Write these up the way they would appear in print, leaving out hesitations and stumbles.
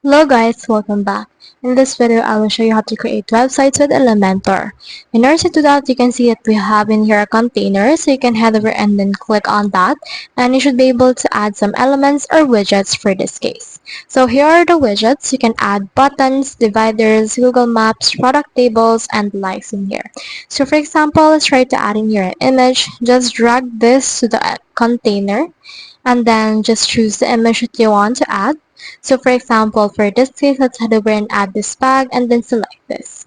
Hello guys, welcome back. In this video, I will show you how to create websites with Elementor. In order to do that, you can see that we have in here a container, so you can head over and then click on that, and you should be able to add some elements or widgets for this case. So here are the widgets. You can add buttons, dividers, Google Maps, product tables, and the likes in here. So for example, let's try to add in here an image. Just drag this to the container, and then just choose the image that you want to add. So for example, for this case, let's head over and add this bag and then select this.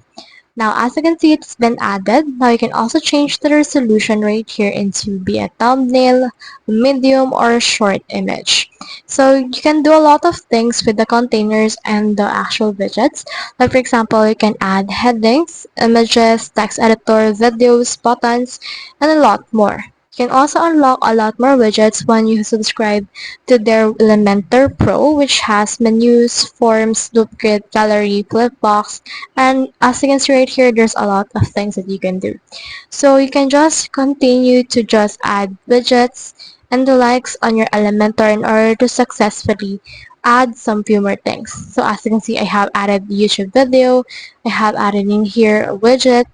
Now, as you can see, it's been added. Now, you can also change the resolution right here into be a thumbnail, a medium, or a short image. So you can do a lot of things with the containers and the actual widgets. Like for example, you can add headings, images, text editor, videos, buttons, and a lot more. You can also unlock a lot more widgets when you subscribe to their Elementor Pro, which has menus, forms, loop grid, gallery, flipbox, and as you can see right here, there's a lot of things that you can do. So you can just continue to just add widgets and the likes on your Elementor in order to successfully add some few more things. So as you can see, I have added YouTube video, I have added in here a widget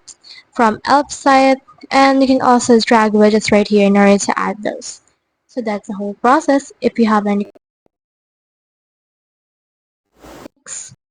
from Elf site, and you can also drag widgets right here in order to add those. So that's the whole process. If you have any